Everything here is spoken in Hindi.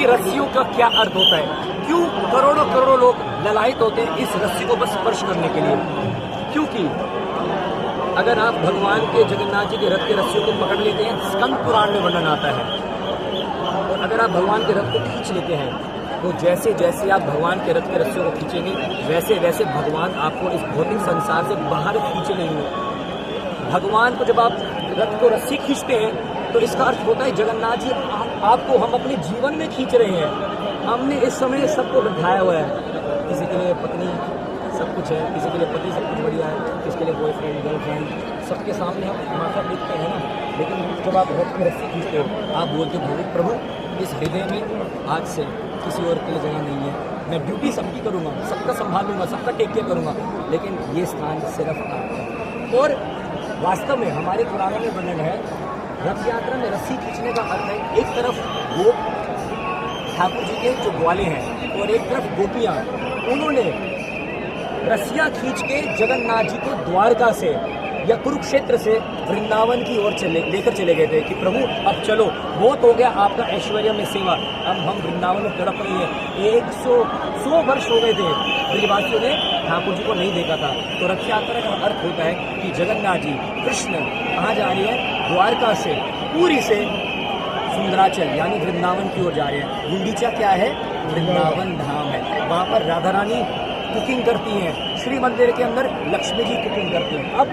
कि रस्सियों का क्या अर्थ होता है, क्यों करोड़ों करोड़ों लोग ललायित होते हैं इस रस्सी को बस स्पर्श करने के लिए। क्योंकि अगर आप भगवान के जगन्नाथ जी के रथ के रस्सियों को पकड़ लेते हैं, स्कंद पुराण में वर्णन आता है, और अगर आप भगवान के रथ को खींच लेते हैं तो जैसे जैसे आप भगवान के रथ के रस्सियों को खींचेंगे वैसे वैसे भगवान आपको इस भौतिक संसार से बाहर खींचे लेंगे। भगवान को जब आप रथ को रस्सी खींचते हैं तो इसका अर्थ होता है जगन्नाथ जी आपको हम अपने जीवन में खींच रहे हैं। हमने इस समय सबको बिठाया हुआ है, किसी के लिए पत्नी सब कुछ है, किसी के लिए पति सब कुछ बढ़िया है, किसी के लिए बॉयफ्रेंड गर्लफ्रेंड, सबके सामने हम माथा टेकते हैं ना। लेकिन जब आप रथ की रस्सी खींचते हो आप बोलते हो प्रभु इस हृदय में आज से किसी और के लिए जगह नहीं है, मैं ड्यूटी सबकी करूँगा, सबका संभालूंगा, सबका टेक केयर करूँगा, लेकिन ये स्थान सिर्फ आपका। और वास्तव में हमारे पुराणों में वर्णन है, रथ यात्रा में रस्सी खींचने का अर्थ है एक तरफ गोप ठाकुर जी के जो ग्वाले हैं और एक तरफ गोपियाँ, उन्होंने रस्सियाँ खींच के जगन्नाथ जी को द्वारका से या कुरुक्षेत्र से वृंदावन की ओर लेकर चले गए थे कि प्रभु अब चलो, बहुत हो गया आपका ऐश्वर्य में सेवा, अब हम वृंदावन में तड़प रही है। 100 वर्ष हो गए थे ब्रजवासियों ने ठाकुर जी को नहीं देखा था। तो रथ यात्रा का अर्थ होता है कि जगन्नाथ जी कृष्ण कहाँ जा रही है, द्वारका से पूरी से सुंदराचल यानी वृंदावन की ओर जा रहे हैं। गुंडीचा क्या है, वृंदावन धाम है, वहाँ पर राधा रानी कुकिंग करती हैं, श्री मंदिर के अंदर लक्ष्मी जी कुकिंग करती हैं। अब